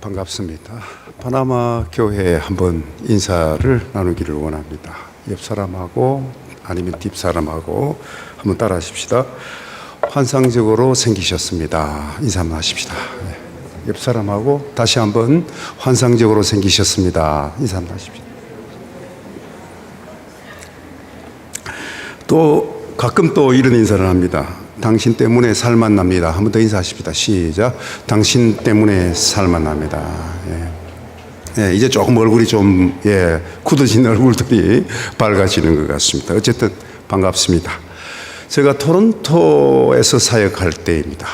반갑습니다. 파나마 교회에 한번 인사를 나누기를 원합니다. 옆 사람하고 아니면 뒷 사람하고 한번 따라 하십시다. 환상적으로 생기셨습니다. 인사 한번 하십시다. 네. 옆 사람하고 다시 한번 환상적으로 생기셨습니다. 인사 한번 하십시다. 또 가끔 또 이런 인사를 합니다. 당신 때문에 살만 납니다. 한 번 더 인사하십시다. 시작. 당신 때문에 살만 납니다. 예, 이제 조금 얼굴이 좀 굳어진 얼굴들이 밝아지는 것 같습니다. 어쨌든 반갑습니다. 제가 토론토에서 사역할 때입니다.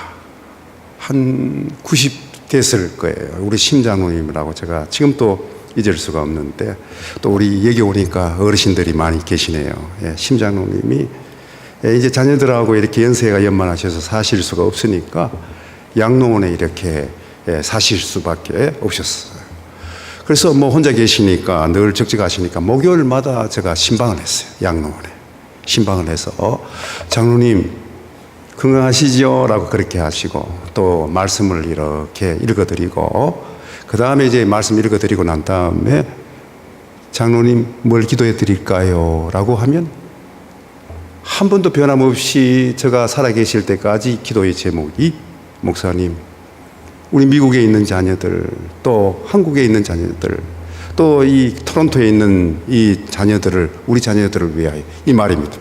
한 90 됐을 거예요. 우리 심장로님이라고 제가 지금 또 잊을 수가 없는데 또 우리 여기 오니까 어르신들이 많이 계시네요. 심장로님이 이제 자녀들하고 이렇게 연세가 연만하셔서 사실 수가 없으니까 양로원에 이렇게 사실 수밖에 없었어요. 그래서 뭐 혼자 계시니까 늘 적적하시니까 목요일마다 제가 신방을 했어요. 양로원에 신방을 해서 장로님 건강하시죠? 라고 그렇게 하시고 또 말씀을 이렇게 읽어드리고 그 다음에 이제 말씀 읽어드리고 난 다음에 장로님 뭘 기도해 드릴까요? 라고 하면 한 번도 변함없이 제가 살아계실 때까지 기도의 제목이 목사님 우리 미국에 있는 자녀들 또 한국에 있는 자녀들 또 이 토론토에 있는 이 자녀들을 우리 자녀들을 위하여 이 말입니다.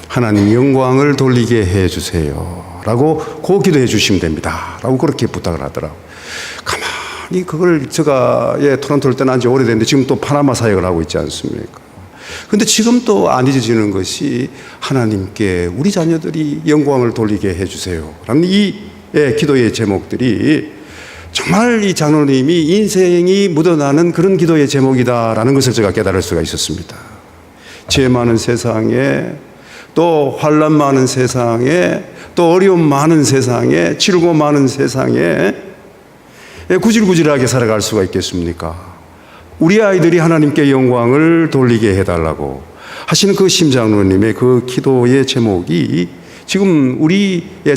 하나님 영광을 돌리게 해주세요 라고 그 기도해 주시면 됩니다 라고 그렇게 부탁을 하더라고요. 가만히 그걸 제가 토론토를 떠난 지 오래됐는데 지금 또 파나마 사역을 하고 있지 않습니까? 근데 지금 또 안 잊어지는 것이 하나님께 우리 자녀들이 영광을 돌리게 해주세요 라는 이 기도의 제목들이 정말 이 장로님이 인생이 묻어나는 그런 기도의 제목이다라는 것을 제가 깨달을 수가 있었습니다. 죄 많은 세상에 또 환난 많은 세상에 또 어려움 많은 세상에 질고 많은 세상에 구질구질하게 살아갈 수가 있겠습니까? 우리 아이들이 하나님께 영광을 돌리게 해달라고 하시는 그 심장로님의 그 기도의 제목이 지금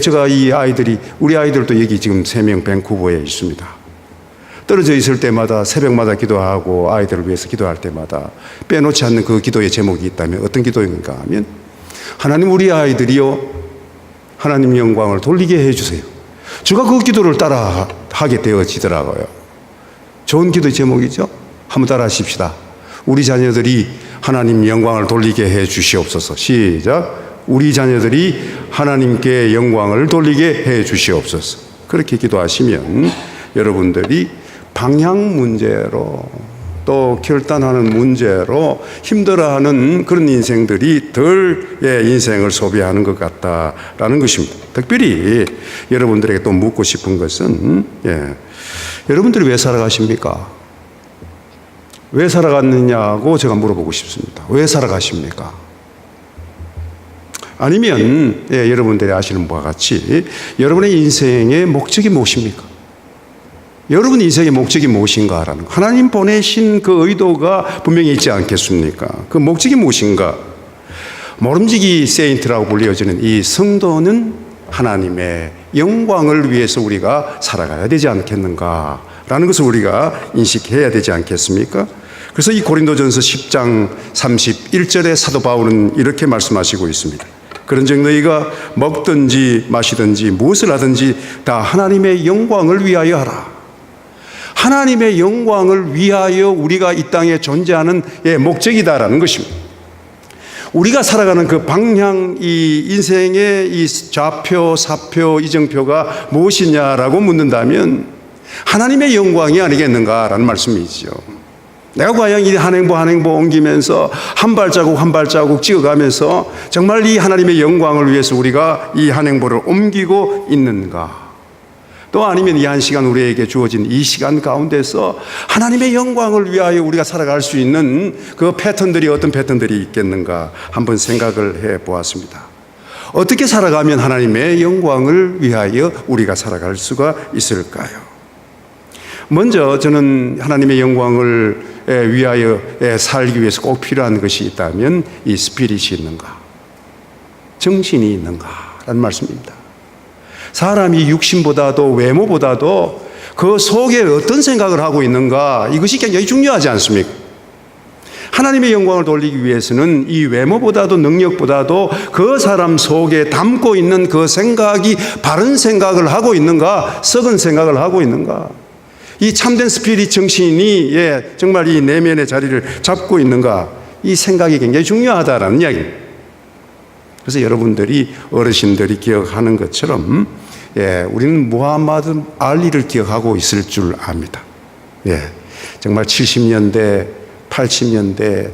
제가 이 아이들이 우리 아이들도 여기 지금 3명 밴쿠버에 있습니다. 떨어져 있을 때마다 새벽마다 기도하고 아이들을 위해서 기도할 때마다 빼놓지 않는 그 기도의 제목이 있다면 어떤 기도인가 하면 하나님 우리 아이들이요 하나님 영광을 돌리게 해주세요. 제가 그 기도를 따라 하게 되어지더라고요. 좋은 기도의 제목이죠. 한번 따라 하십시다. 우리 자녀들이 하나님 영광을 돌리게 해 주시옵소서. 시작. 우리 자녀들이 하나님께 영광을 돌리게 해 주시옵소서. 그렇게 기도하시면 여러분들이 방향 문제로 또 결단하는 문제로 힘들어하는 그런 인생들이 덜 인생을 소비하는 것 같다라는 것입니다. 특별히 여러분들에게 또 묻고 싶은 것은 여러분들이 왜 살아가십니까? 왜 살아갔느냐고 제가 물어보고 싶습니다. 왜 살아가십니까? 아니면 여러분들이 아시는 바와 같이 여러분의 인생의 목적이 무엇입니까? 여러분 인생의 목적이 무엇인가라는 거. 하나님 보내신 그 의도가 분명히 있지 않겠습니까? 그 목적이 무엇인가? 모름지기 세인트라고 불려지는 이 성도는 하나님의 영광을 위해서 우리가 살아가야 되지 않겠는가라는 것을 우리가 인식해야 되지 않겠습니까? 그래서 이 고린도전서 10장 31절에 사도 바울은 이렇게 말씀하시고 있습니다. 그런즉 너희가 먹든지 마시든지 무엇을 하든지 다 하나님의 영광을 위하여 하라. 하나님의 영광을 위하여 우리가 이 땅에 존재하는 목적이다라는 것입니다. 우리가 살아가는 그 방향, 이 인생의 이 좌표, 사표, 이정표가 무엇이냐라고 묻는다면 하나님의 영광이 아니겠는가라는 말씀이죠. 내가 과연 이 한 행보 한 행보 옮기면서 한 발자국 한 발자국 찍어가면서 정말 이 하나님의 영광을 위해서 우리가 이 한 행보를 옮기고 있는가? 또 아니면 이 한 시간 우리에게 주어진 이 시간 가운데서 하나님의 영광을 위하여 우리가 살아갈 수 있는 그 패턴들이 어떤 패턴들이 있겠는가 한번 생각을 해 보았습니다. 어떻게 살아가면 하나님의 영광을 위하여 우리가 살아갈 수가 있을까요? 먼저 저는 하나님의 영광을 위하여 살기 위해서 꼭 필요한 것이 있다면 이 스피릿이 있는가, 정신이 있는가 라는 말씀입니다. 사람이 육신보다도 외모보다도 그 속에 어떤 생각을 하고 있는가, 이것이 굉장히 중요하지 않습니까? 하나님의 영광을 돌리기 위해서는 이 외모보다도 능력보다도 그 사람 속에 담고 있는 그 생각이 바른 생각을 하고 있는가, 썩은 생각을 하고 있는가, 이 참된 스피릿 정신이 정말 이 내면의 자리를 잡고 있는가, 이 생각이 굉장히 중요하다라는 이야기입니다. 그래서 여러분들이 어르신들이 기억하는 것처럼 우리는 무하마드 알리를 기억하고 있을 줄 압니다. 정말 70년대 80년대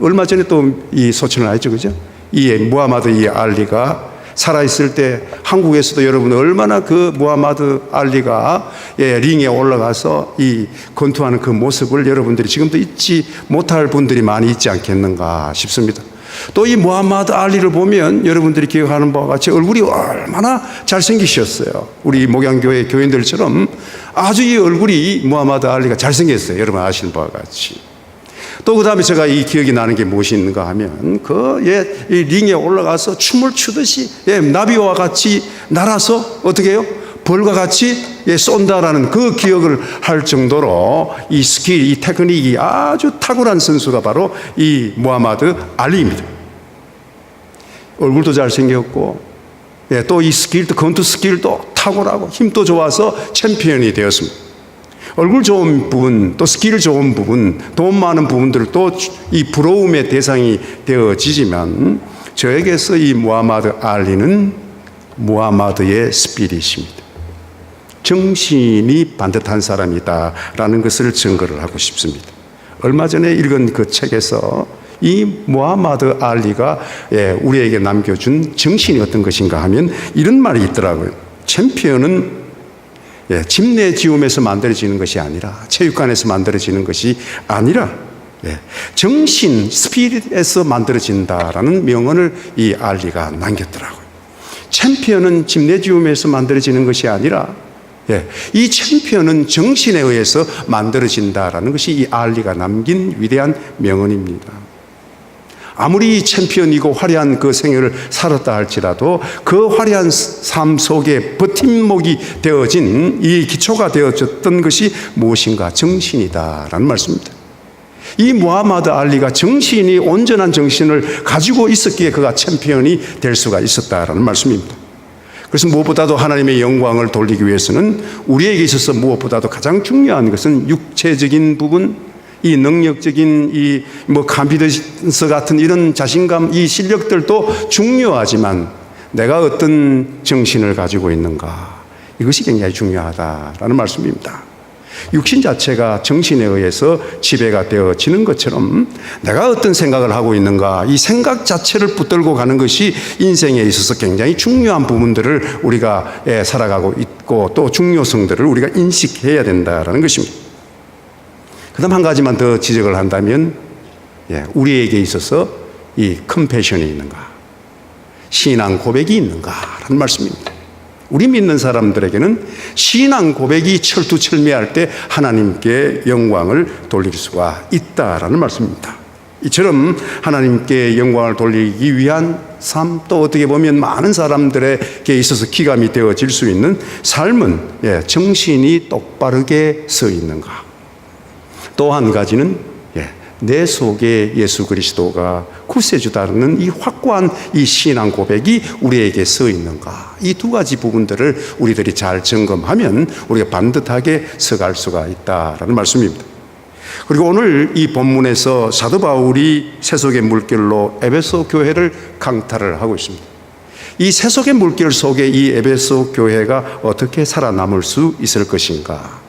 얼마 전에 또 이 소천을 했죠, 그죠? 이 무하마드 이 알리가 살아있을 때 한국에서도 여러분 얼마나 그 무하마드 알리가 링에 올라가서 이 권투하는 그 모습을 여러분들이 지금도 잊지 못할 분들이 많이 있지 않겠는가 싶습니다. 또 이 무하마드 알리를 보면 여러분들이 기억하는 바와 같이 얼굴이 얼마나 잘생기셨어요. 우리 목양교회 교인들처럼 아주 이 얼굴이 무하마드 알리가 잘생겼어요. 여러분 아시는 바와 같이. 또 그 다음에 제가 이 기억이 나는 게 무엇이 있는가 하면 이 링에 올라가서 춤을 추듯이 나비와 같이 날아서 어떻게 해요? 벌과 같이 쏜다라는 그 기억을 할 정도로 이 스킬, 이 테크닉이 아주 탁월한 선수가 바로 이 무하마드 알리입니다. 얼굴도 잘생겼고 또 이 스킬도, 권투 스킬도 탁월하고 힘도 좋아서 챔피언이 되었습니다. 얼굴 좋은 부분, 또 스킬 좋은 부분, 돈 많은 부분들도 이 부러움의 대상이 되어지지만 저에게서 이 무하마드 알리는 무하마드의 스피릿입니다. 정신이 반듯한 사람이다라는 것을 증거를 하고 싶습니다. 얼마 전에 읽은 그 책에서 이 무하마드 알리가 우리에게 남겨준 정신이 어떤 것인가 하면 이런 말이 있더라고요. 챔피언은 짐내지움에서 만들어지는 것이 아니라, 체육관에서 만들어지는 것이 아니라 정신, 스피릿에서 만들어진다라는 명언을 이 알리가 남겼더라고요. 챔피언은 짐내지움에서 만들어지는 것이 아니라 이 챔피언은 정신에 의해서 만들어진다라는 것이 이 알리가 남긴 위대한 명언입니다. 아무리 챔피언이고 화려한 그 생애를 살았다 할지라도 그 화려한 삶 속에 버팀목이 되어진 이 기초가 되어졌던 것이 무엇인가? 정신이다라는 말씀입니다. 이 무하마드 알리가 정신이 온전한 정신을 가지고 있었기에 그가 챔피언이 될 수가 있었다라는 말씀입니다. 그래서 무엇보다도 하나님의 영광을 돌리기 위해서는 우리에게 있어서 무엇보다도 가장 중요한 것은 육체적인 부분, 이 능력적인 이 카피던스 같은 이런 자신감, 이 실력들도 중요하지만 내가 어떤 정신을 가지고 있는가, 이것이 굉장히 중요하다라는 말씀입니다. 육신 자체가 정신에 의해서 지배가 되어지는 것처럼 내가 어떤 생각을 하고 있는가, 이 생각 자체를 붙들고 가는 것이 인생에 있어서 굉장히 중요한 부분들을 우리가 살아가고 있고 또 중요성들을 우리가 인식해야 된다라는 것입니다. 그 다음 한 가지만 더 지적을 한다면 우리에게 있어서 이 컴패션이 있는가, 신앙 고백이 있는가라는 말씀입니다. 우리 믿는 사람들에게는 신앙 고백이 철두철미할 때 하나님께 영광을 돌릴 수가 있다라는 말씀입니다. 이처럼 하나님께 영광을 돌리기 위한 삶, 또 어떻게 보면 많은 사람들에게 있어서 기감이 되어질 수 있는 삶은 정신이 똑바르게 서 있는가. 또 한 가지는 내 속에 예수 그리스도가 구세주다는 이 확고한 이 신앙 고백이 우리에게 서 있는가. 이 두 가지 부분들을 우리들이 잘 점검하면 우리가 반듯하게 서갈 수가 있다라는 말씀입니다. 그리고 오늘 이 본문에서 사도 바울이 세속의 물결로 에베소 교회를 강탈을 하고 있습니다. 이 세속의 물결 속에 이 에베소 교회가 어떻게 살아남을 수 있을 것인가.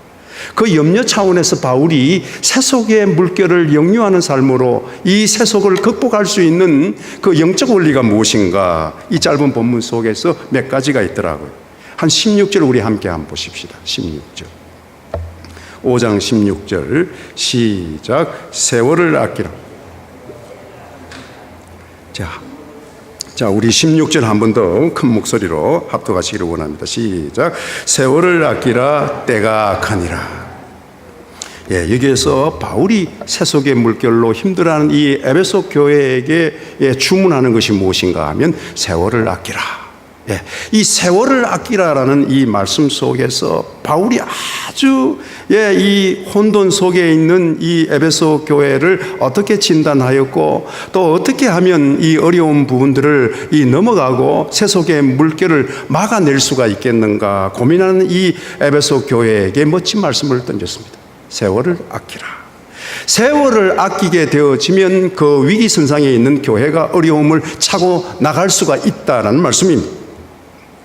그 염려 차원에서 바울이 세속의 물결을 역류하는 삶으로 이 세속을 극복할 수 있는 그 영적 원리가 무엇인가, 이 짧은 본문 속에서 몇 가지가 있더라고요. 한 16절 우리 함께 한번 보십시다. 16절. 5장 16절 시작. 세월을 아끼라. 자, 우리 16절 한 번 더 큰 목소리로 합독하시기를 원합니다. 시작. 세월을 아끼라, 때가 가니라. 여기에서 바울이 세속의 물결로 힘들어하는 이 에베소 교회에게 주문하는 것이 무엇인가 하면 세월을 아끼라. 예, 이 세월을 아끼라라는 이 말씀 속에서 바울이 아주 이 혼돈 속에 있는 이 에베소 교회를 어떻게 진단하였고 또 어떻게 하면 이 어려운 부분들을 넘어가고 세속의 물결을 막아낼 수가 있겠는가 고민하는 이 에베소 교회에게 멋진 말씀을 던졌습니다. 세월을 아끼라. 세월을 아끼게 되어지면 그 위기선상에 있는 교회가 어려움을 차고 나갈 수가 있다는 말씀입니다.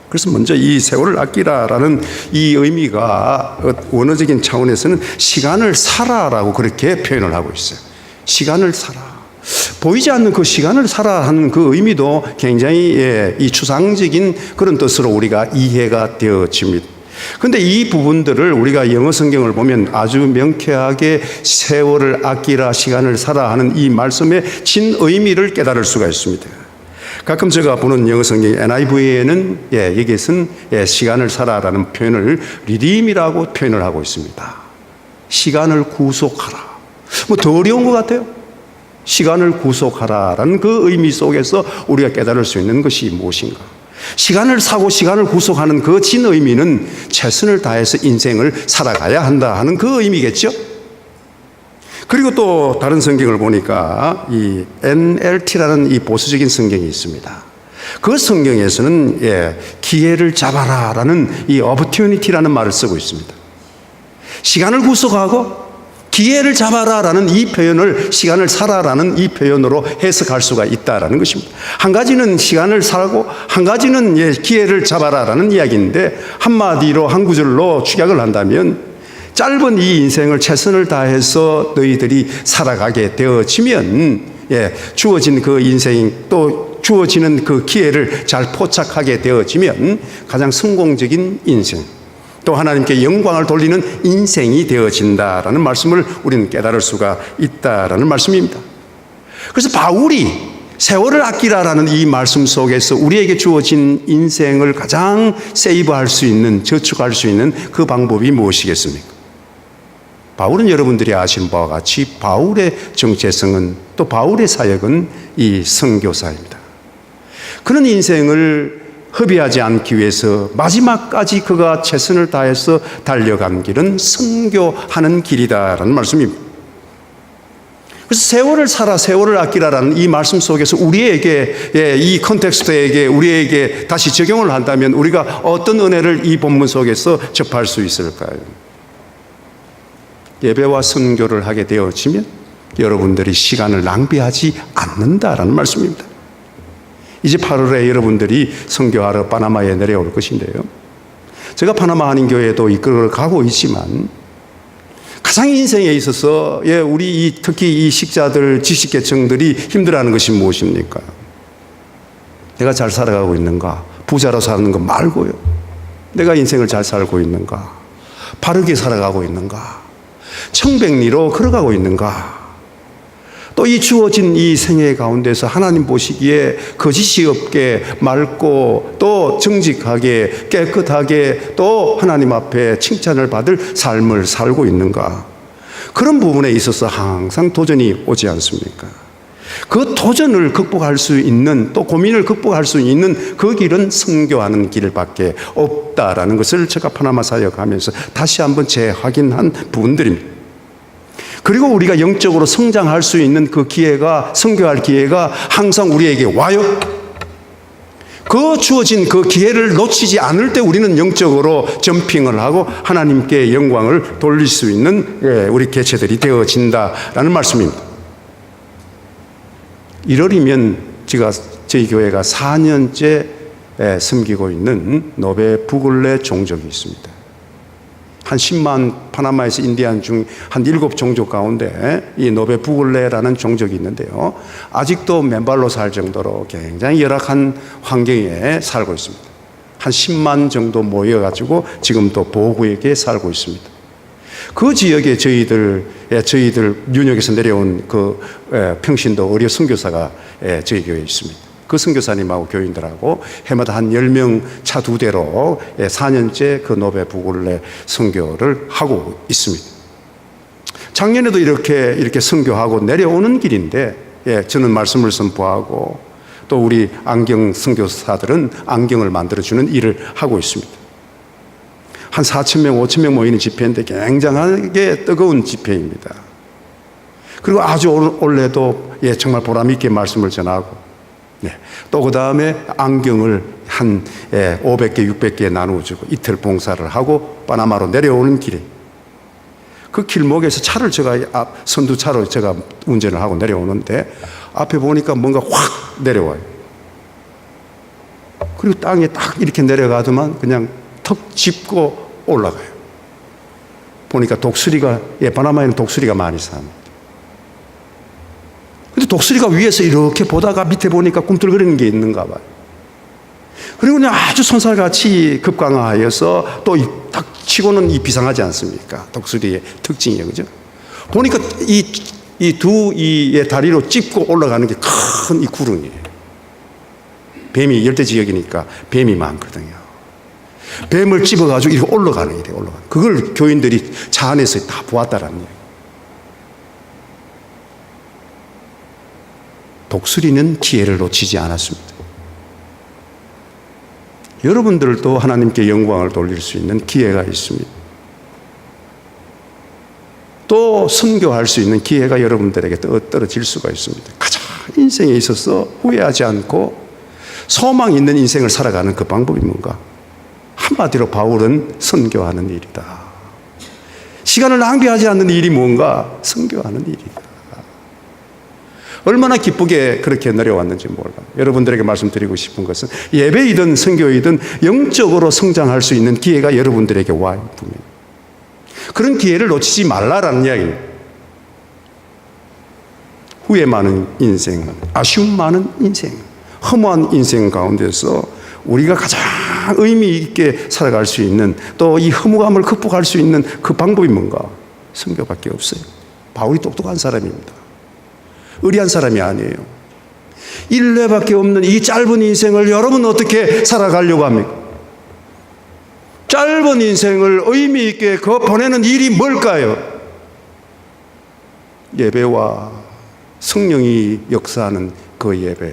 그래서 먼저 이 세월을 아끼라라는 이 의미가 원어적인 차원에서는 시간을 살아라고 그렇게 표현을 하고 있어요. 시간을 살아. 보이지 않는 그 시간을 살아 하는 그 의미도 굉장히 이 추상적인 그런 뜻으로 우리가 이해가 되어집니다. 그런데 이 부분들을 우리가 영어 성경을 보면 아주 명쾌하게 세월을 아끼라, 시간을 살아 하는 이 말씀의 진 의미를 깨달을 수가 있습니다. 가끔 제가 보는 영어 성경 NIV에는 여기에서는 시간을 살아라는 표현을 리딤이라고 표현을 하고 있습니다. 시간을 구속하라. 뭐 더 어려운 것 같아요. 시간을 구속하라라는 그 의미 속에서 우리가 깨달을 수 있는 것이 무엇인가? 시간을 사고 시간을 구속하는 그 진 의미는 최선을 다해서 인생을 살아가야 한다 하는 그 의미겠죠. 그리고 또 다른 성경을 보니까 이 NLT라는 이 보수적인 성경이 있습니다. 그 성경에서는 기회를 잡아라라는 이 opportunity라는 말을 쓰고 있습니다. 시간을 구속하고 기회를 잡아라라는 이 표현을 시간을 살아라는 이 표현으로 해석할 수가 있다라는 것입니다. 한 가지는 시간을 살고 한 가지는 기회를 잡아라라는 이야기인데 한마디로 한 구절로 축약을 한다면 짧은 이 인생을 최선을 다해서 너희들이 살아가게 되어지면 주어진 그 인생 또 주어지는 그 기회를 잘 포착하게 되어지면 가장 성공적인 인생 또 하나님께 영광을 돌리는 인생이 되어진다라는 말씀을 우리는 깨달을 수가 있다라는 말씀입니다. 그래서 바울이 세월을 아끼라라는 이 말씀 속에서 우리에게 주어진 인생을 가장 세이브할 수 있는, 저축할 수 있는 그 방법이 무엇이겠습니까? 바울은 여러분들이 아시는 바와 같이 바울의 정체성은 또 바울의 사역은 이 선교사입니다. 그런 인생을 허비하지 않기 위해서 마지막까지 그가 최선을 다해서 달려간 길은 선교하는 길이다라는 말씀입니다. 그래서 세월을 살아 세월을 아끼라라는 이 말씀 속에서 우리에게 이 컨텍스트에게 우리에게 다시 적용을 한다면 우리가 어떤 은혜를 이 본문 속에서 접할 수 있을까요? 예배와 선교를 하게 되어지면 여러분들이 시간을 낭비하지 않는다라는 말씀입니다. 이제 8월에 여러분들이 선교하러 파나마에 내려올 것인데요. 제가 파나마 한인교회도 이끌어 가고 있지만 가장 인생에 있어서 우리 특히 이 식자들, 지식계층들이 힘들어하는 것이 무엇입니까? 내가 잘 살아가고 있는가? 부자로 사는 거 말고요. 내가 인생을 잘 살고 있는가? 바르게 살아가고 있는가? 청백리로 걸어가고 있는가? 또 이 주어진 이 생애 가운데서 하나님 보시기에 거짓이 없게 맑고 또 정직하게 깨끗하게 또 하나님 앞에 칭찬을 받을 삶을 살고 있는가? 그런 부분에 있어서 항상 도전이 오지 않습니까? 그 도전을 극복할 수 있는 또 고민을 극복할 수 있는 그 길은 선교하는 길밖에 없다라는 것을 제가 파나마 사역하면서 다시 한번 재확인한 부분들입니다. 그리고 우리가 영적으로 성장할 수 있는 그 기회가 선교할 기회가 항상 우리에게 와요. 그 주어진 그 기회를 놓치지 않을 때 우리는 영적으로 점핑을 하고 하나님께 영광을 돌릴 수 있는 우리 개체들이 되어진다라는 말씀입니다. 1월이면 저희 교회가 4년째 섬기고 있는 노베 부글레 종족이 있습니다. 한 10만 파나마에서 인디안 중 한 7종족 가운데 이 노베 부글레라는 종족이 있는데요. 아직도 맨발로 살 정도로 굉장히 열악한 환경에 살고 있습니다. 한 10만 정도 모여가지고 지금도 보호구역에 살고 있습니다. 그 지역에 저희들 뉴욕에서 내려온 그 평신도 의료 선교사가 저희 교회에 있습니다. 그 선교사님하고 교인들하고 해마다 한 10명 차 2대로 4년째 그 노베 부글레 선교를 하고 있습니다. 작년에도 이렇게 선교하고 내려오는 길인데 저는 말씀을 선포하고 또 우리 안경 선교사들은 안경을 만들어주는 일을 하고 있습니다. 한 4,000명, 5,000명 모이는 집회인데 굉장하게 뜨거운 집회입니다. 그리고 아주 올해도 정말 보람있게 말씀을 전하고, 또 그 다음에 안경을 한 500개, 600개 나누어주고 이틀 봉사를 하고 파나마로 내려오는 길에 그 길목에서 차를 선두차로 제가 운전을 하고 내려오는데 앞에 보니까 뭔가 확 내려와요. 그리고 땅에 딱 이렇게 내려가더만 그냥 턱 짚고 올라가요. 보니까 독수리가, 파나마에는 독수리가 많이 삽니다. 근데 독수리가 위에서 이렇게 보다가 밑에 보니까 꿈틀거리는 게 있는가 봐요. 그리고 그냥 아주 손살같이 급강하여서 또 딱 치고는 이 비상하지 않습니까? 독수리의 특징이에요. 그죠? 보니까 이 두 다리로 찝고 올라가는 게 큰 이 구름이에요. 뱀이 열대 지역이니까 뱀이 많거든요. 뱀을 찝어가지고 이렇게 올라가는 일이에요. 올라가는. 그걸 교인들이 차 안에서 다 보았다라는 얘기예요. 독수리는 기회를 놓치지 않았습니다. 여러분들도 하나님께 영광을 돌릴 수 있는 기회가 있습니다. 또 선교할 수 있는 기회가 여러분들에게 떨어질 수가 있습니다. 가장 인생에 있어서 후회하지 않고 소망 있는 인생을 살아가는 그 방법이 뭔가? 한마디로 바울은 선교하는 일이다. 시간을 낭비하지 않는 일이 뭔가? 선교하는 일이다. 얼마나 기쁘게 그렇게 내려왔는지 몰라. 여러분들에게 말씀드리고 싶은 것은 예배이든 선교이든 영적으로 성장할 수 있는 기회가 여러분들에게 와 있습니다. 그런 기회를 놓치지 말라라는 이야기입니다. 후회 많은 인생, 아쉬움 많은 인생, 허무한 인생 가운데서 우리가 가장 의미 있게 살아갈 수 있는, 또 이 허무감을 극복할 수 있는 그 방법이 뭔가? 선교밖에 없어요. 바울이 똑똑한 사람입니다. 의리한 사람이 아니에요. 일례밖에 없는 이 짧은 인생을 여러분 어떻게 살아가려고 합니까? 짧은 인생을 의미 있게 보내는 일이 뭘까요? 예배와 성령이 역사하는 그 예배,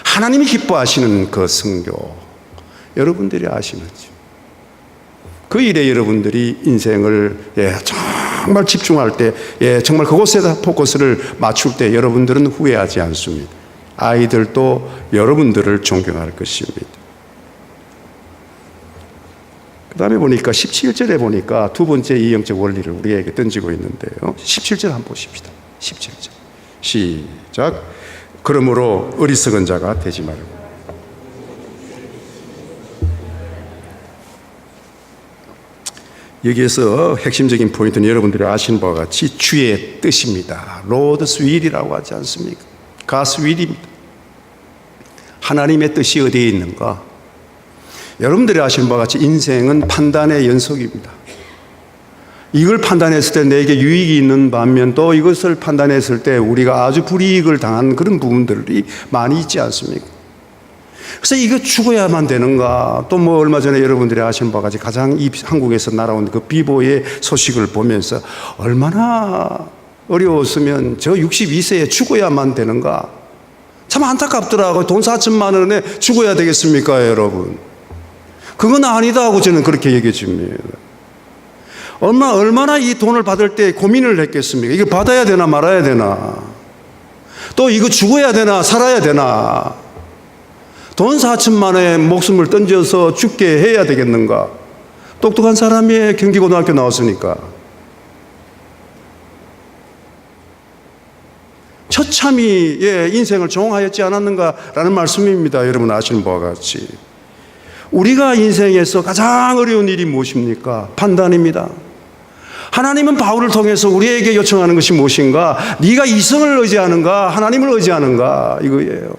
하나님이 기뻐하시는 그 선교, 여러분들이 아시는지 그 일에 여러분들이 인생을 정말 집중할 때, 정말 그곳에다 포커스를 맞출 때 여러분들은 후회하지 않습니다. 아이들도 여러분들을 존경할 것입니다. 그 다음에 보니까 17절에 보니까 두 번째 이 영적 원리를 우리에게 던지고 있는데요. 17절 한번 보십시다. 17절 시작. 그러므로 어리석은 자가 되지 말고. 여기에서 핵심적인 포인트는 여러분들이 아시는 바와 같이 주의 뜻입니다. Lord's will이라고 하지 않습니까? God's will입니다. 하나님의 뜻이 어디에 있는가? 여러분들이 아시는 바와 같이 인생은 판단의 연속입니다. 이걸 판단했을 때 내게 유익이 있는 반면 또 이것을 판단했을 때 우리가 아주 불이익을 당한 그런 부분들이 많이 있지 않습니까? 그래서 이거 죽어야만 되는가? 또 뭐 얼마 전에 여러분들이 아시는 바와 같이 가장 한국에서 날아온 그 비보의 소식을 보면서 얼마나 어려웠으면 저 62세에 죽어야만 되는가? 참 안타깝더라고요. 돈 4천만 원에 죽어야 되겠습니까, 여러분? 그건 아니다 하고 저는 그렇게 얘기해 줍니다. 얼마나 이 돈을 받을 때 고민을 했겠습니까? 이거 받아야 되나 말아야 되나? 또 이거 죽어야 되나 살아야 되나? 돈 4천만 원에 목숨을 던져서 죽게 해야 되겠는가? 똑똑한 사람이 경기고등학교 나왔으니까. 처참히 인생을 종하였지 않았는가라는 말씀입니다. 여러분 아시는 바와 같이. 우리가 인생에서 가장 어려운 일이 무엇입니까? 판단입니다. 하나님은 바울을 통해서 우리에게 요청하는 것이 무엇인가? 네가 이성을 의지하는가? 하나님을 의지하는가? 이거예요.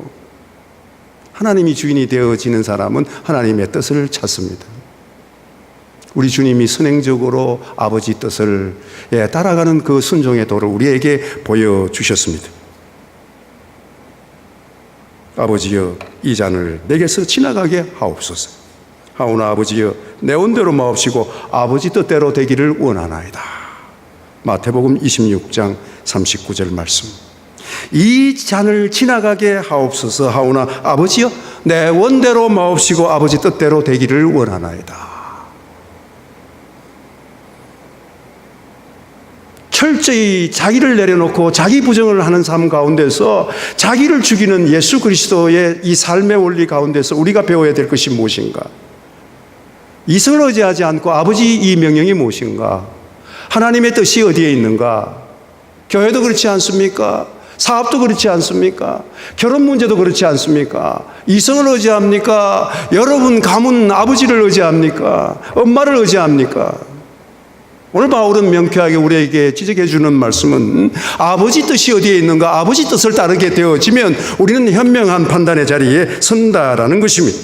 하나님이 주인이 되어지는 사람은 하나님의 뜻을 찾습니다. 우리 주님이 선행적으로 아버지 뜻을 따라가는 그 순종의 도를 우리에게 보여주셨습니다. 아버지여 이 잔을 내게서 지나가게 하옵소서. 하오나 아버지여 내 온대로 마옵시고 아버지 뜻대로 되기를 원하나이다. 마태복음 26장 39절 말씀. 이 잔을 지나가게 하옵소서 하오나 아버지여 내 원대로 마옵시고 아버지 뜻대로 되기를 원하나이다. 철저히 자기를 내려놓고 자기 부정을 하는 삶 가운데서 자기를 죽이는 예수 그리스도의 이 삶의 원리 가운데서 우리가 배워야 될 것이 무엇인가? 이성을 의지하지 않고 아버지 이 명령이 무엇인가? 하나님의 뜻이 어디에 있는가? 교회도 그렇지 않습니까? 사업도 그렇지 않습니까? 결혼 문제도 그렇지 않습니까? 이성을 의지합니까? 여러분 가문 아버지를 의지합니까? 엄마를 의지합니까? 오늘 바울은 명쾌하게 우리에게 지적해 주는 말씀은 아버지 뜻이 어디에 있는가? 아버지 뜻을 따르게 되어지면 우리는 현명한 판단의 자리에 선다라는 것입니다.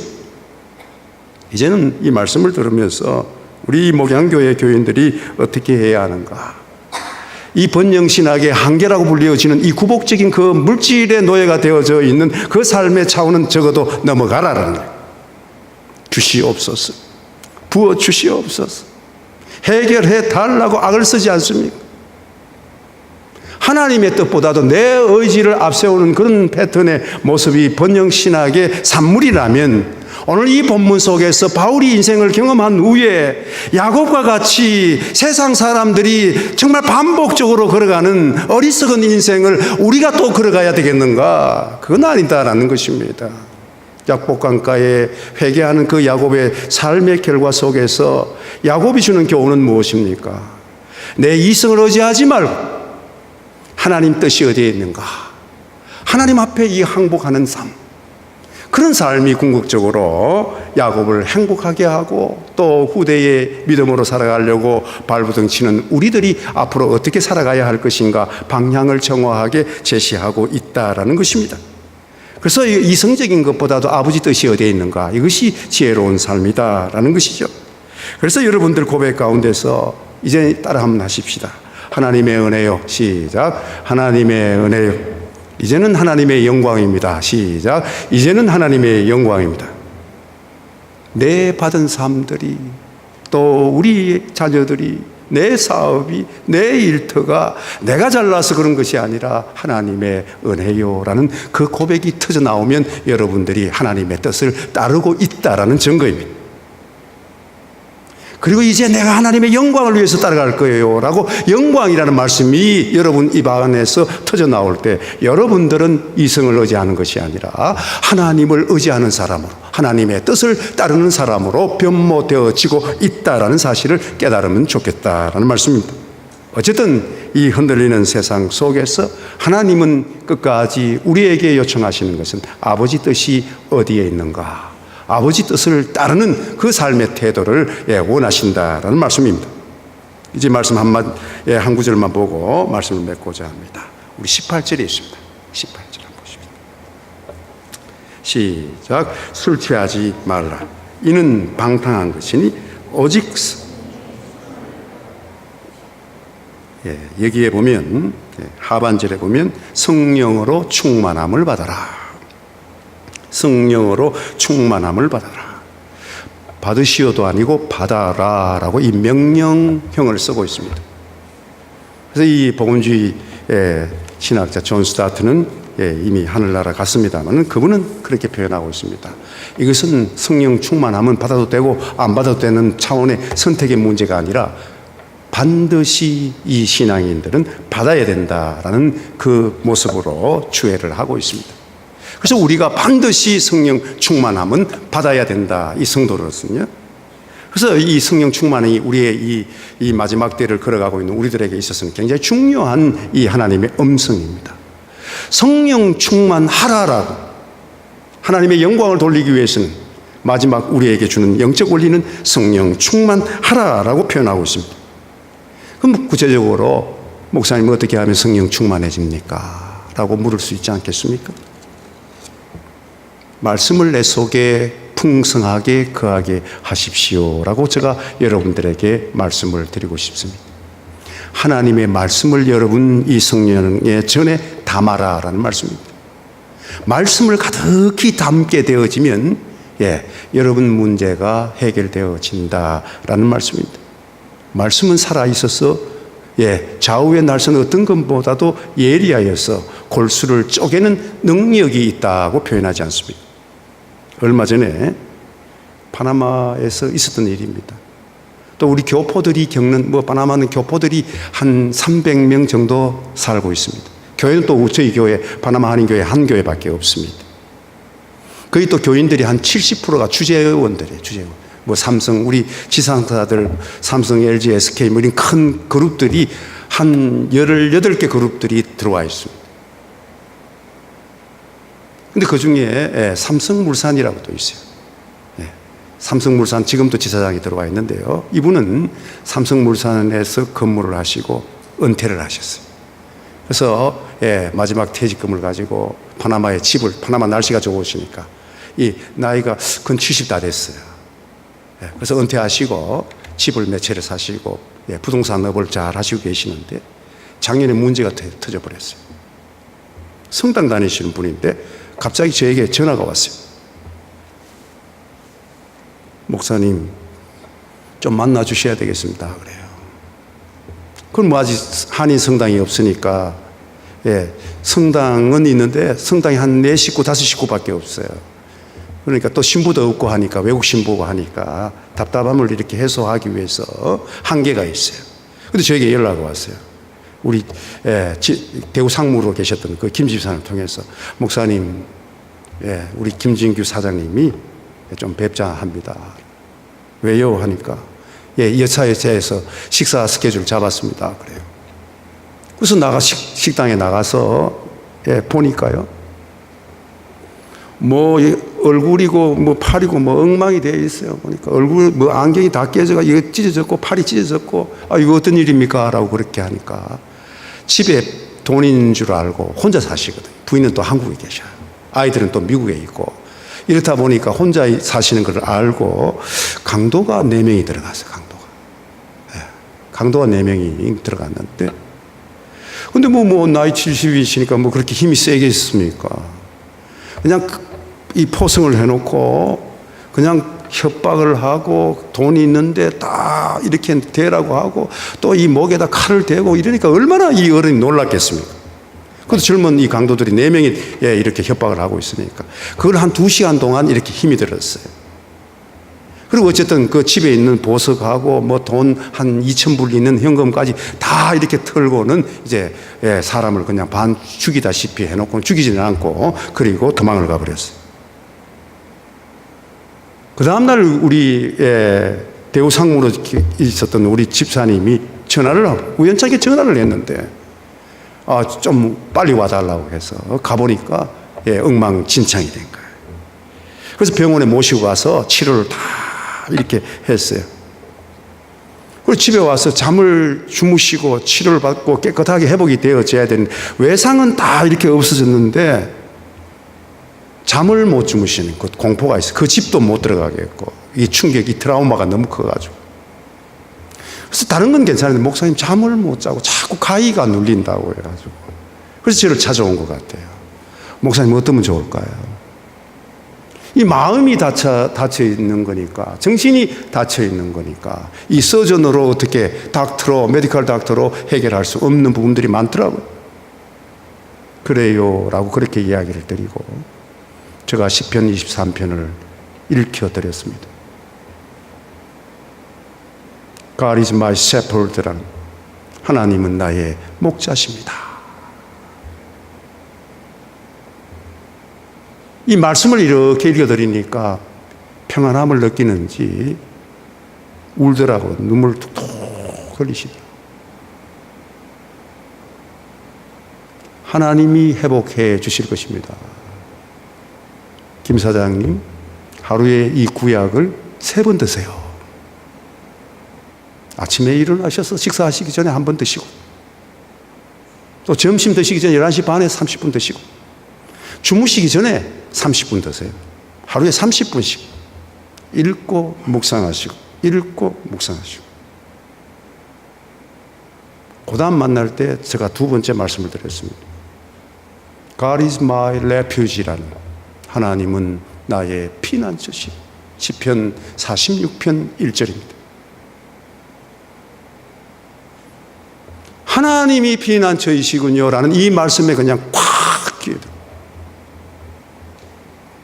이제는 이 말씀을 들으면서 우리 목양교회 교인들이 어떻게 해야 하는가? 이 번영신학의 한계라고 불리어지는 이 구복적인 그 물질의 노예가 되어져 있는 그 삶의 차원은 적어도 넘어가라라는 거예요. 주시옵소서. 부어 주시옵소서. 해결해 달라고 악을 쓰지 않습니까? 하나님의 뜻보다도 내 의지를 앞세우는 그런 패턴의 모습이 번영신학의 산물이라면 오늘 이 본문 속에서 바울이 인생을 경험한 후에 야곱과 같이 세상 사람들이 정말 반복적으로 걸어가는 어리석은 인생을 우리가 또 걸어가야 되겠는가? 그건 아니다라는 것입니다. 약복강가에 회개하는 그 야곱의 삶의 결과 속에서 야곱이 주는 교훈은 무엇입니까? 내 이성을 의지하지 말고 하나님 뜻이 어디에 있는가? 하나님 앞에 이 항복하는 삶, 그런 삶이 궁극적으로 야곱을 행복하게 하고 또 후대의 믿음으로 살아가려고 발부둥치는 우리들이 앞으로 어떻게 살아가야 할 것인가 방향을 정확하게 제시하고 있다라는 것입니다. 그래서 이성적인 것보다도 아버지 뜻이 어디에 있는가? 이것이 지혜로운 삶이다라는 것이죠. 그래서 여러분들 고백 가운데서 이제 따라 한번 하십시다. 하나님의 은혜요. 시작. 하나님의 은혜요. 이제는 하나님의 영광입니다. 시작. 이제는 하나님의 영광입니다. 내 받은 삶들이 또 우리 자녀들이 내 사업이 내 일터가 내가 잘나서 그런 것이 아니라 하나님의 은혜요라는 그 고백이 터져 나오면 여러분들이 하나님의 뜻을 따르고 있다라는 증거입니다. 그리고 이제 내가 하나님의 영광을 위해서 따라갈 거예요 라고 영광이라는 말씀이 여러분 입 안에서 터져 나올 때 여러분들은 이성을 의지하는 것이 아니라 하나님을 의지하는 사람으로 하나님의 뜻을 따르는 사람으로 변모되어지고 있다라는 사실을 깨달으면 좋겠다라는 말씀입니다. 어쨌든 이 흔들리는 세상 속에서 하나님은 끝까지 우리에게 요청하시는 것은 아버지 뜻이 어디에 있는가? 아버지 뜻을 따르는 그 삶의 태도를 원하신다라는 말씀입니다. 이제 말씀 한 구절만 보고 말씀을 맺고자 합니다. 우리 18절에 있습니다. 18절 한번 보십시오. 시작. 술 취하지 말라. 이는 방탕한 것이니 오직 여기에 보면 하반절에 보면 성령으로 충만함을 받아라. 성령으로 충만함을 받아라. 받으시오도 아니고 받아라라고 이 명령형을 쓰고 있습니다. 그래서 이 복음주의 신학자 존 스타트는 이미 하늘나라 갔습니다만 그분은 그렇게 표현하고 있습니다. 이것은 성령 충만함은 받아도 되고 안 받아도 되는 차원의 선택의 문제가 아니라 반드시 이 신앙인들은 받아야 된다라는 그 모습으로 주회를 하고 있습니다. 그래서 우리가 반드시 성령 충만함은 받아야 된다. 이 성도로서는요. 그래서 이 성령 충만이 우리의 이 마지막 때를 걸어가고 있는 우리들에게 있어서는 굉장히 중요한 이 하나님의 음성입니다. 성령 충만하라라고 하나님의 영광을 돌리기 위해서는 마지막 우리에게 주는 영적 원리는 성령 충만하라라고 표현하고 있습니다. 그럼 구체적으로 목사님 어떻게 하면 성령 충만해집니까? 라고 물을 수 있지 않겠습니까? 말씀을 내 속에 풍성하게 거하게 하십시오라고 제가 여러분들에게 말씀을 드리고 싶습니다. 하나님의 말씀을 여러분 이 성령의 전에 담아라라는 말씀입니다. 말씀을 가득히 담게 되어지면 여러분 문제가 해결되어진다라는 말씀입니다. 말씀은 살아있어서 좌우의 날선 어떤 것보다도 예리하여서 골수를 쪼개는 능력이 있다고 표현하지 않습니다. 얼마 전에 파나마에서 있었던 일입니다. 또 우리 교포들이 겪는, 파나마는 교포들이 한 300명 정도 살고 있습니다. 교회는 또 저희 교회, 파나마 한인교회 한 교회밖에 없습니다. 거기 또 교인들이 한 70%가 주재원들이에요, 주재원. 삼성, 우리 지상사들, 삼성, LG, SK, 이런 큰 그룹들이 한 18개 그룹들이 들어와 있습니다. 근데 그 중에 삼성물산이라고 또 있어요. 삼성물산 지금도 지사장이 들어와 있는데요. 이분은 삼성물산에서 근무를 하시고 은퇴를 하셨어요. 그래서 마지막 퇴직금을 가지고 파나마의 집을, 파나마 날씨가 좋으시니까 이 나이가 근 70 다 됐어요. 그래서 은퇴하시고 집을 몇 채를 사시고 부동산업을 잘 하시고 계시는데 작년에 문제가 터져버렸어요. 성당 다니시는 분인데 갑자기 저에게 전화가 왔어요. 목사님, 좀 만나 주셔야 되겠습니다. 그래요. 그럼 아직 한인 성당이 없으니까, 성당은 있는데 성당이 한 4식구, 5식구밖에 없어요. 그러니까 또 신부도 없고 하니까, 외국 신부가 하니까 답답함을 이렇게 해소하기 위해서 한계가 있어요. 근데 저에게 연락이 왔어요. 우리 대구 상무로 계셨던 그 김 집사님을 통해서, 목사님, 우리 김진규 사장님이 좀 뵙자 합니다. 왜요? 하니까 여차여차해서 식사 스케줄 잡았습니다. 그래요. 그래서 식당에 나가서 보니까요, 얼굴이고 팔이고 엉망이 되어 있어요. 보니까 얼굴 안경이 다 깨져가 이거 찢어졌고 팔이 찢어졌고, 이거 어떤 일입니까? 라고 그렇게 하니까 집에 돈 있는 줄 알고 혼자 사시거든요. 부인은 또 한국에 계셔요. 아이들은 또 미국에 있고. 이렇다 보니까 혼자 사시는 걸 알고 강도가 4명이 들어갔어요. 강도가 4명이 들어갔는데, 근데 나이 70이시니까 그렇게 힘이 세겠습니까? 그냥 이 포성을 해놓고 그냥 협박을 하고 돈이 있는데 다 이렇게 대라고 하고 또 이 목에다 칼을 대고 이러니까 얼마나 이 어른이 놀랐겠습니까? 그래도 젊은 이 강도들이 4명이 이렇게 협박을 하고 있으니까 그걸 한 2시간 동안 이렇게 힘이 들었어요. 그리고 어쨌든 그 집에 있는 보석하고 돈 한 2,000불 있는 현금까지 다 이렇게 털고는 이제 사람을 그냥 반 죽이다시피 해놓고 죽이지는 않고 그리고 도망을 가버렸어요. 그 다음날 우리 대우 상무로 있었던 우리 집사님이 우연찮게 전화를 했는데 좀 빨리 와달라고 해서 가보니까 엉망진창이 된 거예요. 그래서 병원에 모시고 가서 치료를 다 이렇게 했어요. 그리고 집에 와서 잠을 주무시고 치료를 받고 깨끗하게 회복이 되어져야 되는, 외상은 다 이렇게 없어졌는데 잠을 못 주무시는 그 공포가 있어요. 그 집도 못 들어가게 했고, 이 충격이, 트라우마가 너무 커가지고. 그래서 다른 건 괜찮은데 목사님 잠을 못 자고 자꾸 가위가 눌린다고 해가지고, 그래서 저를 찾아온 것 같아요. 목사님 어떠면 좋을까요? 이 마음이 닫혀 있는 거니까, 정신이 닫혀 있는 거니까 이 서전으로 어떻게 메디컬 닥터로 해결할 수 없는 부분들이 많더라고요. 그래요 라고 그렇게 이야기를 드리고 제가 시편 23편을 읽혀드렸습니다. God is my shepherd라는, 하나님은 나의 목자십니다. 이 말씀을 이렇게 읽어드리니까 평안함을 느끼는지 울더라고. 눈물 툭툭 흘리시더라고. 하나님이 회복해 주실 것입니다. 김 사장님, 하루에 이 구약을 3번 드세요. 아침에 일어나셔서 식사하시기 전에 한 번 드시고, 또 점심 드시기 전에 11시 반에 30분 드시고, 주무시기 전에 30분 드세요. 하루에 30분씩 읽고 묵상하시고, 읽고 묵상하시고. 그 다음 만날 때 제가 2번째 말씀을 드렸습니다. God is my refuge라는, 하나님은 나의 피난처시. 시편 46편 1절입니다. 하나님이 피난처이시군요 라는 이 말씀에 그냥 꽉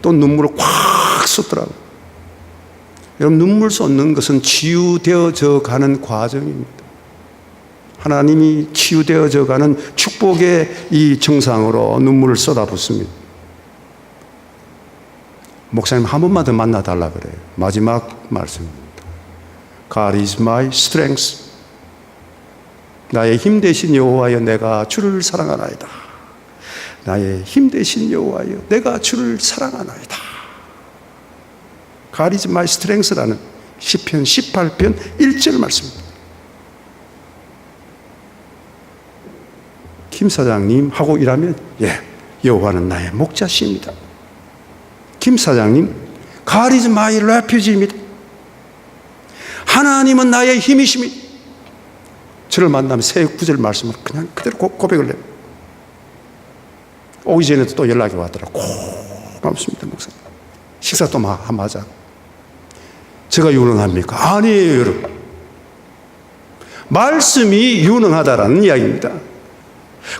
또 눈물을 콱 쏟더라고요. 여러분, 눈물 쏟는 것은 치유되어져 가는 과정입니다. 하나님이 치유되어져 가는 축복의 이 정상으로 눈물을 쏟아붓습니다. 목사님 한 번만 더 만나달라 그래요. 마지막 말씀입니다. God is my strength. 나의 힘 되신 여호와여, 내가 주를 사랑하나이다. 나의 힘 되신 여호와여, 내가 주를 사랑하나이다. God is my strength라는 시편 18편 1절 말씀입니다. 김 사장님 하고 일하면, 예, 여호와는 나의 목자십니다. 김 사장님, God is my refuge입니다. 하나님은 나의 힘이십니다. 저를 만나면 새 구절 말씀을 그냥 그대로 고백을 해요. 오기 전에도 또 연락이 왔더라고요. 고맙습니다, 목사님. 식사 또 한번 하자. 제가 유능합니까? 아니에요, 여러분. 말씀이 유능하다라는 이야기입니다.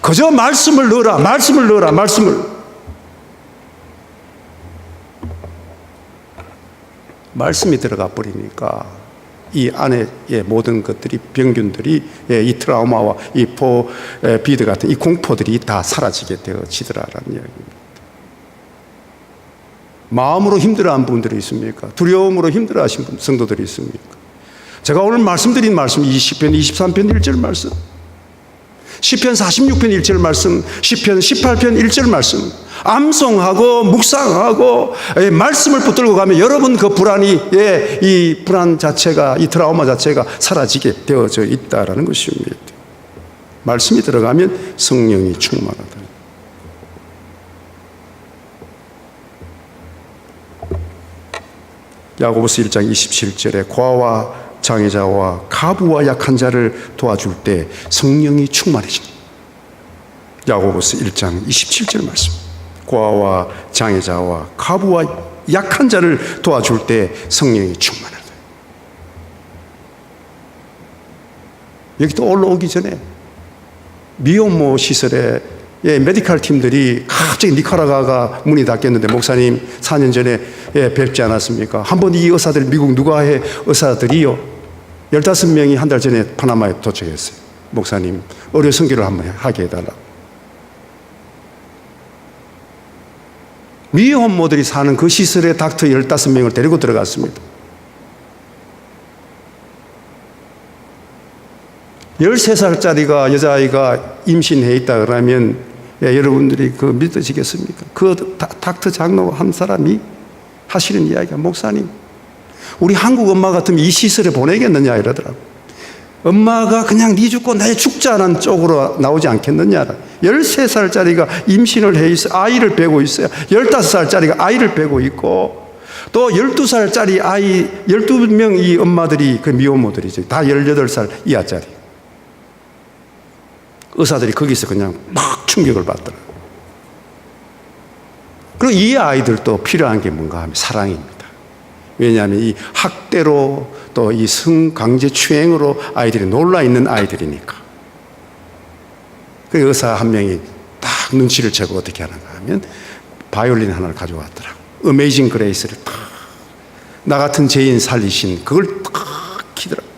그저 말씀을 넣어라, 말씀을 넣어라, 말씀을. 말씀이 들어가 버리니까 이 안에 모든 것들이, 병균들이, 이 트라우마와 이 비드 같은 이 공포들이 다 사라지게 되어지더라라는 이야기입니다. 마음으로 힘들어한 분들이 있습니까? 두려움으로 힘들어하신 성도들이 있습니까? 제가 오늘 말씀드린 말씀, 이 시편 23편 1절 말씀, 시편 46편 1절 말씀, 시편 18편 1절 말씀, 암송하고 묵상하고 말씀을 붙들고 가면 여러분 그 불안이, 이 불안 자체가, 이 트라우마 자체가 사라지게 되어져 있다라는 것입니다. 말씀이 들어가면 성령이 충만하다. 야고보서 1장 27절에 고아와 장애자와 가부와 약한 자를 도와줄 때 성령이 충만해집니다. 야고보서 1장 27절 말씀. 고아와 장애자와 가부와 약한 자를 도와줄 때 성령이 충만하다. 여기 또 올라오기 전에 미혼모 시설에 메디컬 팀들이 갑자기 니카라과가 문이 닫혔는데, 목사님 4년 전에 뵙지 않았습니까? 한번 이 의사들, 미국 누가의 의사들이요, 15명이 한 달 전에 파나마에 도착했어요. 목사님 의료 선교를 한번 하게 해달라고. 미혼모들이 사는 그 시설에 닥터 15명을 데리고 들어갔습니다. 13살짜리가 여자아이가 임신해 있다 그러면 여러분들이 그 믿어지겠습니까? 그 닥터 장로 한 사람이 하시는 이야기가, 목사님 우리 한국 엄마 같으면 이 시설에 보내겠느냐 이러더라고요. 엄마가 그냥 네 죽고 내 죽자는 쪽으로 나오지 않겠느냐. 13살짜리가 임신을 해 있어요. 아이를 베고 있어요. 15살짜리가 아이를 베고 있고, 또 12살짜리 아이 12명 이 엄마들이 그 미혼모들이죠. 다 18살 이하짜리. 의사들이 거기서 그냥 막 충격을 받더라고요. 그리고 이 아이들도 필요한 게 뭔가 하면 사랑입니다. 왜냐하면 이 학대로 또 이 성강제추행으로 아이들이 놀라있는 아이들이니까. 그 의사 한 명이 딱 눈치를 채고 어떻게 하는가 하면 바이올린 하나를 가져왔더라고. 어메이징 그레이스를 딱, 나 같은 죄인 살리신 그걸 딱 키더라고.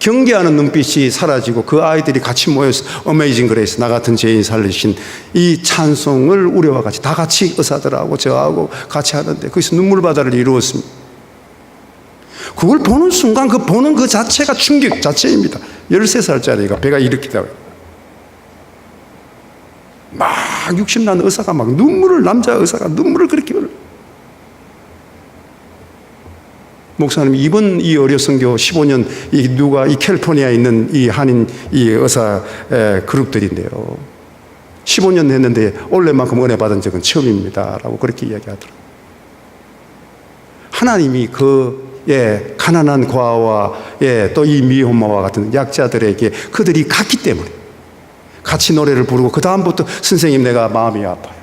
경계하는 눈빛이 사라지고 그 아이들이 같이 모여서 어메이징 그레이스, 나 같은 죄인 살리신 이 찬송을 우리와 같이 다 같이 의사들하고 저하고 같이 하는데, 거기서 눈물바다를 이루었습니다. 그걸 보는 순간 그 보는 그 자체가 충격 자체입니다. 13살짜리가 배가 일으키다가 막 육신난 의사가 막 눈물을, 남자 의사가 눈물을 그렇게 흘려. 목사님, 이번 이 의료 선교 15년 이 누가 이 캘리포니아에 있는 이 한인 이 의사 그룹들인데요, 15년 했는데 올해만큼 은혜 받은 적은 처음입니다라고 그렇게 이야기하더라고요. 하나님이 가난한 고아와 또 이 미혼모와 같은 약자들에게 그들이 갔기 때문에 같이 노래를 부르고, 그 다음부터 선생님 내가 마음이 아파요,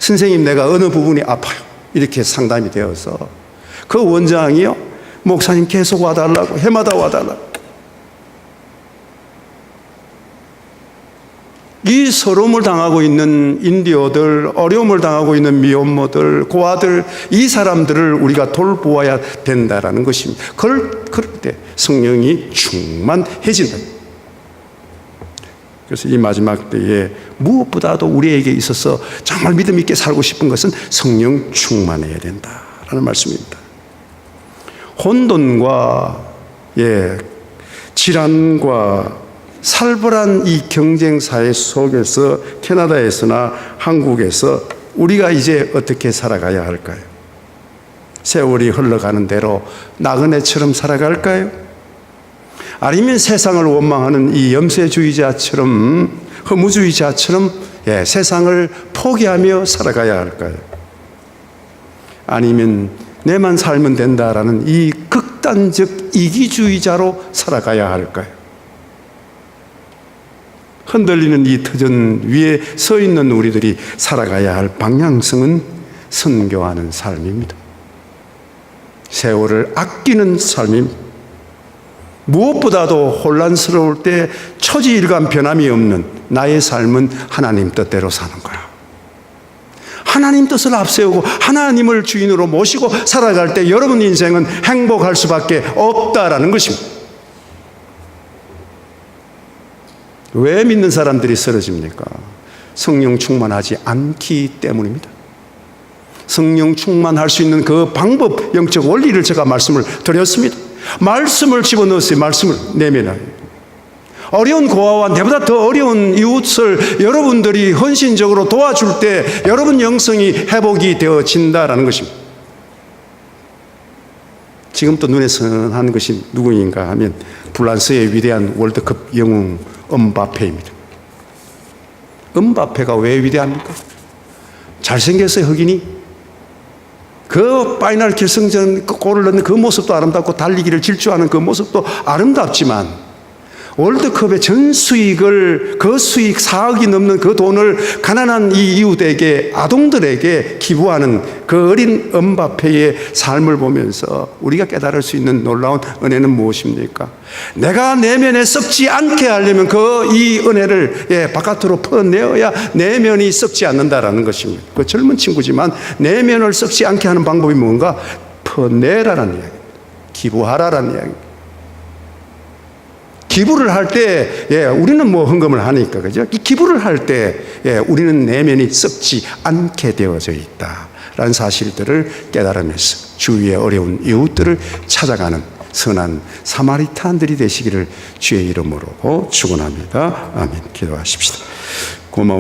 선생님 내가 어느 부분이 아파요, 이렇게 상담이 되어서 그 원장이요, 목사님 계속 와달라고, 해마다 와달라고. 이 서러움을 당하고 있는 인디어들, 어려움을 당하고 있는 미혼모들, 고아들, 이 사람들을 우리가 돌보아야 된다라는 것입니다. 그럴 때 성령이 충만해진다. 그래서 이 마지막 때에 무엇보다도 우리에게 있어서 정말 믿음 있게 살고 싶은 것은 성령 충만해야 된다라는 말씀입니다. 혼돈과 질환과 살벌한 이 경쟁사회 속에서 캐나다에서나 한국에서 우리가 이제 어떻게 살아가야 할까요? 세월이 흘러가는 대로 나그네처럼 살아갈까요? 아니면 세상을 원망하는 이 염세주의자처럼, 허무주의자처럼 세상을 포기하며 살아가야 할까요? 아니면 내만 살면 된다라는 이 극단적 이기주의자로 살아가야 할까요? 흔들리는 이 터전 위에 서 있는 우리들이 살아가야 할 방향성은 선교하는 삶입니다. 세월을 아끼는 삶입니다. 무엇보다도 혼란스러울 때 초지일관 변함이 없는 나의 삶은 하나님 뜻대로 사는 거야. 하나님 뜻을 앞세우고 하나님을 주인으로 모시고 살아갈 때 여러분 인생은 행복할 수밖에 없다라는 것입니다. 왜 믿는 사람들이 쓰러집니까? 성령 충만하지 않기 때문입니다. 성령 충만할 수 있는 그 방법, 영적 원리를 제가 말씀을 드렸습니다. 말씀을 집어넣으세요. 말씀을 내면하여. 어려운 고아와 내보다 더 어려운 이웃을 여러분들이 헌신적으로 도와줄 때 여러분 영성이 회복이 되어진다라는 것입니다. 지금 또 눈에 선한 것이 누구인가 하면 프랑스의 위대한 월드컵 영웅 음바페입니다. 음바페가 왜 위대합니까? 잘생겼어요, 흑인이. 그 파이널 결승전 골을 넣는 그 모습도 아름답고 달리기를 질주하는 그 모습도 아름답지만 월드컵의 전 수익을, 그 수익 4억이 넘는 그 돈을 가난한 이 이웃에게, 아동들에게 기부하는 그 어린 음바페의 삶을 보면서 우리가 깨달을 수 있는 놀라운 은혜는 무엇입니까? 내가 내면에 썩지 않게 하려면 이 은혜를 바깥으로 퍼내어야 내면이 썩지 않는다라는 것입니다. 그 젊은 친구지만 내면을 썩지 않게 하는 방법이 뭔가? 퍼내라라는 이야기입니다. 기부하라라는 이야기입니다. 기부를 할 때, 우리는 뭐 헌금을 하니까, 그죠? 이 기부를 할 때, 우리는 내면이 썩지 않게 되어져 있다라는 사실들을 깨달으면서 주위의 어려운 이웃들을 찾아가는 선한 사마리탄들이 되시기를 주의 이름으로 축원합니다. 아멘. 기도하십시다. 고마우신